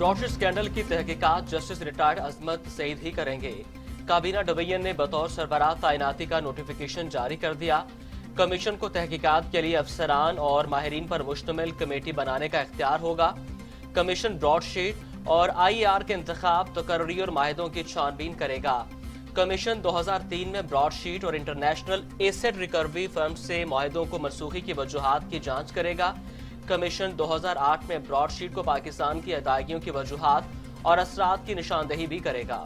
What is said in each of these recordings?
Broadsheet scandal की तहकीकात justice retired अजमत सईद ही करेंगे। काबीना डिवीजन ने बतौर सरबराह तैनाती का नोटिफिकेशन जारी कर दिया। कमीशन को तहकीकात के लिए अफसरान और माहिरीन पर मुश्तमिल कमेटी बनाने का इख्तियार होगा। कमीशन ब्रॉडशीट और IER के इंतखाब, तकर्री और माहिदों की छानबीन करेगा। कमीशन 2003 में ब्रॉडशीट और इंटरनेशनल एसेट रिकवरी फर्म से माहिदों को मनसूखी की वजूहात की जांच करेगा। कमीशन 2008 में ब्रॉडशीट को पाकिस्तान की अदायगियों की वजूहात और असरात की निशानदेही भी करेगा।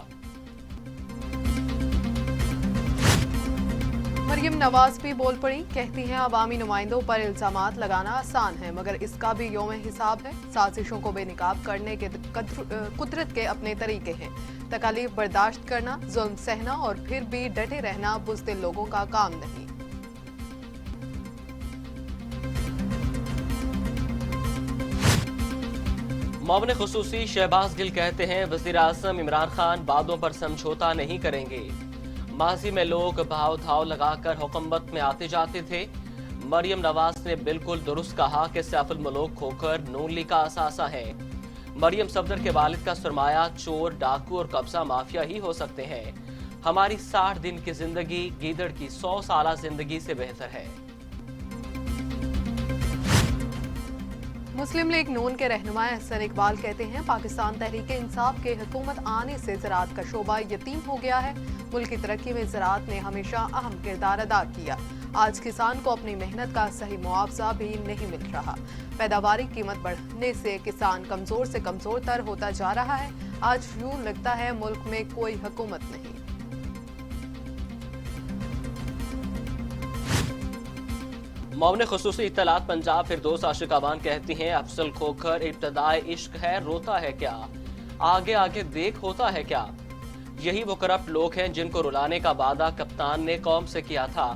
मरियम नवाज भी बोल पड़ी, कहती हैं अवामी नुमाइंदों पर इल्जामात लगाना आसान है मगर इसका भी यौम हिसाब है। साजिशों को बेनकाब करने के कुदरत के अपने तरीके हैं। तकालीफ बर्दाश्त करना, जुल्म सहना और फिर भी डटे रहना बुज़दिल लोगों का काम नहीं। मुआविन खुसूसी शहबाज गिल कहते हैं वज़ीर आज़म इमरान खान बातों पर समझौता नहीं करेंगे। माजी में लोग भाव धाव लगाकर हुकूमत में आते जाते थे। मरियम नवाज ने बिल्कुल दुरुस्त कहा कि सैफुल मुल्क खोखर नून लीग का असासा है। मरियम सफदर के वालिद का सरमाया चोर, डाकू और कब्जा माफिया ही हो सकते हैं। हमारी 60 दिन की जिंदगी गीदड़ की 100 साल जिंदगी से बेहतर है। मुस्लिम लीग नून के रहनुमा अहसन इकबाल कहते हैं पाकिस्तान तहरीक इंसाफ के हुकूमत आने से ज़राअत का शोबा यतीम हो गया है। मुल्क की तरक्की में ज़राअत ने हमेशा अहम किरदार अदा किया। आज किसान को अपनी मेहनत का सही मुआवजा भी नहीं मिल रहा। पैदावारी कीमत बढ़ने से किसान कमज़ोर से कमज़ोर तर होता जा रहा है। आज यूं लगता है मुल्क में कोई हुकूमत नहीं। मुआविन खुसूसी इत्तलात पंजाब फिरदौस आशिकाबान कहती हैं अफजल खोखर इब्तदाए इश्क है, रोता है क्या, आगे आगे देख होता है क्या। यही वो करप्ट लोग हैं जिनको रुलाने का वादा कप्तान ने कौम से किया था।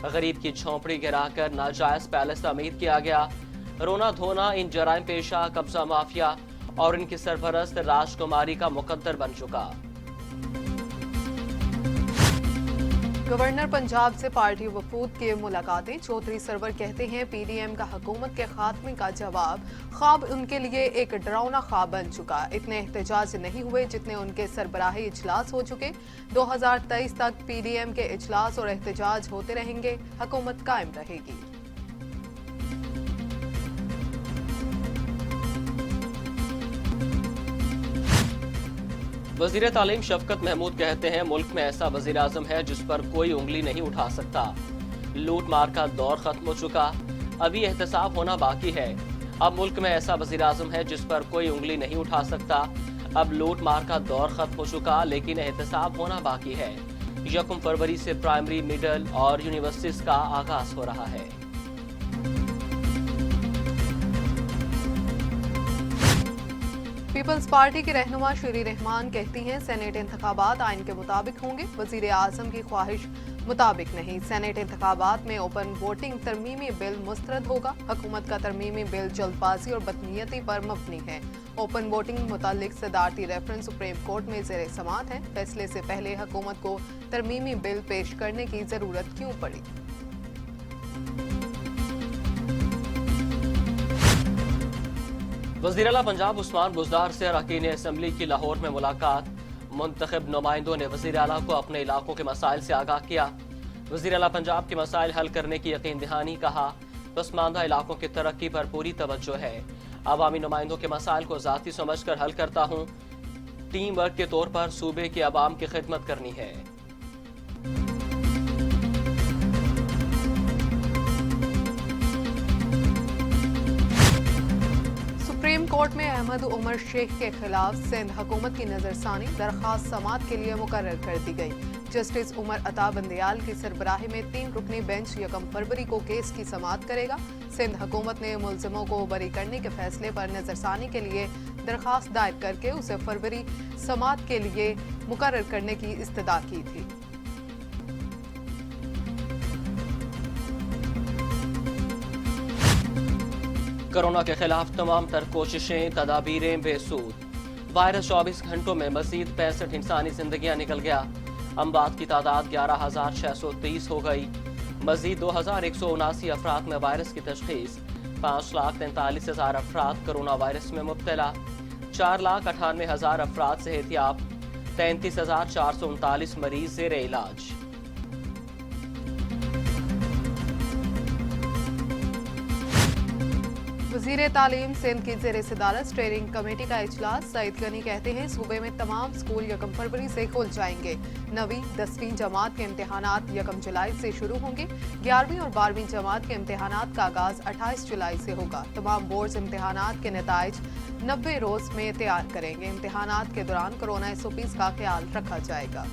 गरीब की झोंपड़ी गिराकर नाजायज पैलेस तामीर किया गया। रोना धोना इन जराइम पेशा, कब्जा माफिया और इनकी सरपरस्त राजकुमारी का मुकद्दर बन चुका। गवर्नर पंजाब से पार्टी वफूद की मुलाकातें। चौधरी सरवर कहते हैं PDM का हुकूमत के खात्मे का जवाब ख्वाब उनके लिए एक डरावना ख्वाब बन चुका। इतने एहतजाज नहीं हुए जितने उनके सरबराही इजलास हो चुके। 2023 तक PDM के इजलास और एहतजाज होते रहेंगे, हुकूमत कायम रहेगी। वज़ीर तालीम शफकत महमूद कहते हैं मुल्क में ऐसा वज़ीर आज़म है जिस पर कोई उंगली नहीं उठा सकता। लूट मार का दौर खत्म हो चुका, अभी एहतसाब होना बाकी है। अब मुल्क में ऐसा वज़ीर आज़म है जिस पर कोई उंगली नहीं उठा सकता। अब लूट मार का दौर खत्म हो चुका लेकिन एहतसाब होना बाकी है। 1 फरवरी से प्राइमरी, मिडल और यूनिवर्सिटीज का आगाज हो रहा है। पीपल्स पार्टी की रहनुमा शीरी रहमान कहती हैं सेनेट इंतखाबात आइन के मुताबिक होंगे, वजीर आजम की ख्वाहिश मुताबिक नहीं। सेनेट इंतखाबात में ओपन वोटिंग तरमीमी बिल मुस्तरद होगा। हुकूमत का तरमीमी बिल जल्दबाजी और बदनीयती पर मबनी है। ओपन वोटिंग मुतालिक सदारती रेफरेंस सुप्रीम कोर्ट में ज़ेर समाअत है। फैसले से पहले हुकूमत को तरमीमी बिल पेश करने की जरूरत क्यों पड़ी। वज़ीर आला पंजाब उस्मान बुज़दार से अरकान असम्बली की लाहौर में मुलाकात। मुंतखब नुमाइंदों ने वज़ीर आला को अपने इलाकों के मसाइल से आगाह किया। वज़ीर आला पंजाब के मसाइल हल करने की यकीन दहानी कहा। पसमानदा इलाकों की तरक्की पर पूरी तवज्जो है। अवामी नुमाइंदों के मसाइल को ज़ाती समझ कर हल करता हूँ। टीम वर्क के तौर पर सूबे के अवाम की खिदमत करनी है। सुप्रीम कोर्ट में अहमद उमर शेख के खिलाफ सिंध हुकूमत की नजरसानी दरख्वास्त समाअत के लिए मुकर्रर कर दी गई। जस्टिस उमर अता बंदियाल की सरबराही में 3 रुकनी बेंच 1 फरवरी को केस की समाअत करेगा। सिंध हुकूमत ने मुलजिमों को बरी करने के फैसले पर नजरसानी के लिए दरख्वास्त दायर करके उसे फरवरी समाअत के लिए मुकर्रर करने की इस्तदा की थी। कोरोना के खिलाफ तमाम तर कोशिशें तदाबीरें बेसूद। वायरस 24 घंटों में मजीद 65 इंसानी जिंदगियां निकल गया। अमवात की तादाद 11,630 हो गई। मजीद 2,179 अफराद में वायरस की तशखीस। 5,43,000 अफराद कोरोना वायरस में मुब्तला। 4,98,000 افراد صحتیاب، 33,439 مریض زیر علاج۔ وزیر تعلیم سندھ کی زیر صدارت اسٹیئرنگ کمیٹی کا اجلاس۔ سعید غنی کہتے ہیں صوبے میں تمام اسکول 1 فروری سے کھل جائیں گے۔ 9ویں 10ویں جماعت کے امتحانات 1 جولائی سے شروع ہوں گے۔ 11ویں اور 12ویں جماعت کے امتحانات کا آغاز 28 جولائی سے ہوگا۔ تمام بورڈز امتحانات کے نتائج 90 روز میں تیار کریں گے۔ امتحانات کے دوران کورونا SOPs کا خیال رکھا جائے گا۔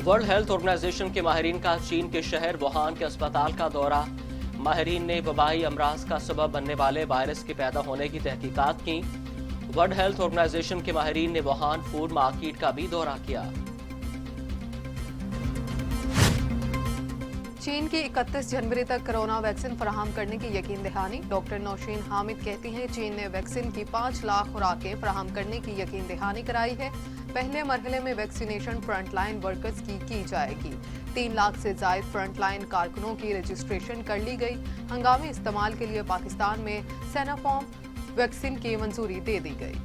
ورلڈ ہیلتھ آرگنائزیشن کے ماہرین کا چین کے شہر ووہان کے اسپتال کا دورہ۔ ماہرین نے وبائی امراض کا سبب بننے والے وائرس کے پیدا ہونے کی تحقیقات کی۔ ورلڈ ہیلتھ آرگنائزیشن کے ماہرین نے ووہان فوڈ مارکیٹ کا بھی دورہ کیا۔ چین کی 31 جنوری تک کرونا ویکسین فراہم کرنے کی یقین دہانی۔ ڈاکٹر نوشین حامد کہتی ہیں چین نے ویکسین کی 5 لاکھ خوراکیں فراہم کرنے کی یقین دہانی کرائی ہے۔ پہلے مرحلے میں ویکسینیشن فرنٹ لائن ورکرز کی جائے گی۔ 3 لاکھ سے زائد فرنٹ لائن کارکنوں کی رجسٹریشن کر لی گئی۔ ہنگامی استعمال کے لیے پاکستان میں سینوفارم ویکسین کی منظوری دے دی گئی۔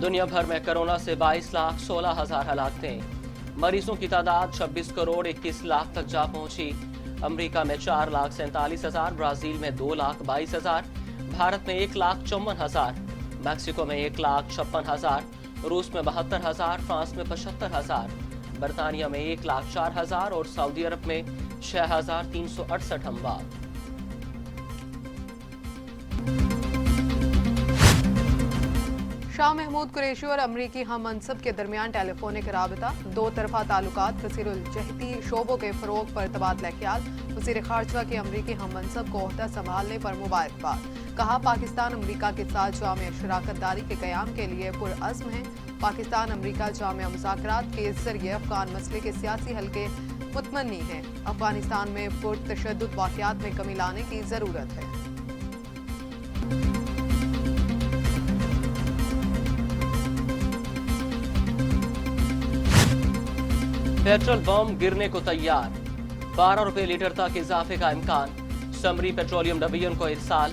دنیا بھر میں کرونا سے 22,16,000 ہلاکتیں، مریضوں کی تعداد 26 کروڑ 21 لاکھ تک جا پہنچی۔ امریکہ میں 4,47,000، برازیل میں 2,22,000، بھارت میں 1,54,000، میکسیکو میں 1,56,000، روس میں 72,000، فرانس میں 75,000، برطانیہ میں 1,04,000 اور سعودی عرب میں 6,368 اموات۔ شاہ محمود قریشی اور امریکی ہم منصب کے درمیان ٹیلی فونک رابطہ۔ 2 طرفہ تعلقات کثیر الجہتی شعبوں کے فروغ پر تبادلہ خیال۔ وزیر خارجہ کے امریکی ہم منصب کو عہدہ سنبھالنے پر مبارکباد۔ کہا پاکستان امریکہ کے ساتھ جامع شراکت داری کے قیام کے لیے پرعزم ہے۔ پاکستان امریکہ جامع مذاکرات کے ذریعے افغان مسئلے کے سیاسی حل کے متمنی ہے۔ افغانستان میں پرتشدد واقعات میں کمی لانے کی ضرورت ہے۔ پیٹرول بم گرنے کو تیار، 12 روپے لیٹر تک اضافے کا امکان۔ سمری پیٹرولیم ڈویژن کو ارسال۔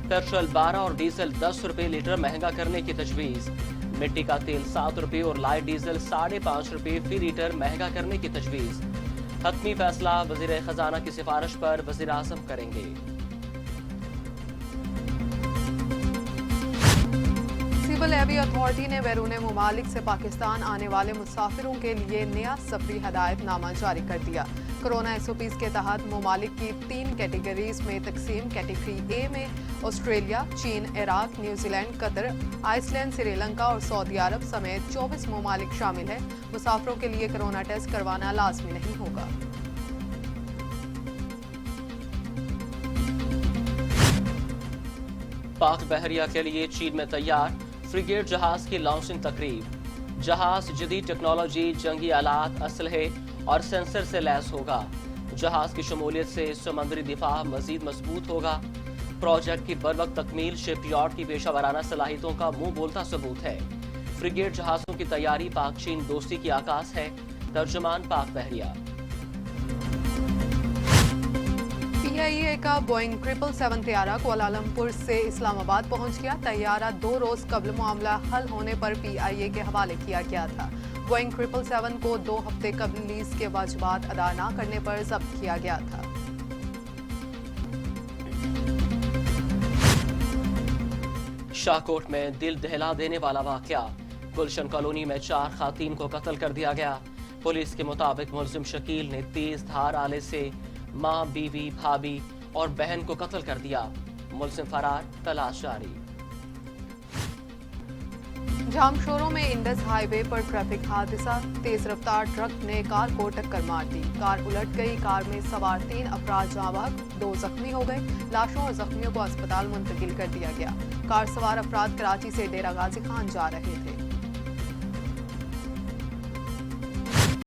پیٹرول 12 اور ڈیزل 10 روپے لیٹر مہنگا کرنے کی تجویز۔ مٹی کا تیل 7 روپے اور لائٹ ڈیزل 5.5 روپے فی لیٹر مہنگا کرنے کی تجویز۔ حتمی فیصلہ وزیر خزانہ کی سفارش پر وزیر اعظم کریں گے۔ سول ایوی اتھارٹی نے بیرون ممالک سے پاکستان آنے والے مسافروں کے لیے نیا سفری ہدایت نامہ جاری کر دیا۔ کورونا SOPs کے تحت ممالک کی 3 کیٹیگریز میں تقسیم۔ کیٹیگری A میں آسٹریلیا، چین، عراق، نیوزی لینڈ، قطر، آئس لینڈ، سری لنکا اور سعودی عرب سمیت 24 ممالک شامل ہیں۔ مسافروں کے لیے کورونا ٹیسٹ کروانا لازمی نہیں ہوگا۔ پاک بحریہ کے لیے چین میں تیار فریگیٹ جہاز کی لانچنگ تقریب۔ جہاز جدید ٹیکنالوجی، جنگی آلات، اسلحے اور سینسر سے لیس ہوگا۔ جہاز کی شمولیت سے سمندری دفاع مزید مضبوط ہوگا۔ پروجیکٹ کی بروقت تکمیل شپ یارڈ کی پیشہ ورانہ صلاحیتوں کا منہ بولتا ثبوت ہے۔ فریگیٹ جہازوں کی تیاری پاک چین دوستی کی عکاس ہے۔ ترجمان پاک بحریہ۔ PIA کا بوئنگ 777 طیارہ کوالالمپور سے اسلام آباد پہنچ گیا۔ طیارہ 2 روز قبل معاملہ حل ہونے پر PIA کے حوالے کیا گیا تھا۔ بوئنگ 777 کو 2 ہفتے قبل لیز کے واجبات ادا نہ کرنے پر ضبط کیا گیا تھا۔ شاہکوٹ میں دل دہلا دینے والا واقعہ۔ گلشن کالونی میں 4 خواتین کو قتل کر دیا گیا۔ پولیس کے مطابق ملزم شکیل نے تیز دھار آلے سے ماں، بیوی، بھابھی اور بہن کو قتل کر دیا۔ ملزم فرار، تلاش جاری۔ جامشوروں میں انڈس ہائی وے پر ٹریفک حادثہ۔ تیز رفتار ٹرک نے کار کو ٹکر مار دی۔ کار الٹ گئی۔ کار میں سوار 3 افراد جاں بحق، 2 زخمی ہو گئے۔ لاشوں اور زخمیوں کو اسپتال منتقل کر دیا گیا۔ کار سوار افراد کراچی سے ڈیرہ غازی خان جا رہے تھے۔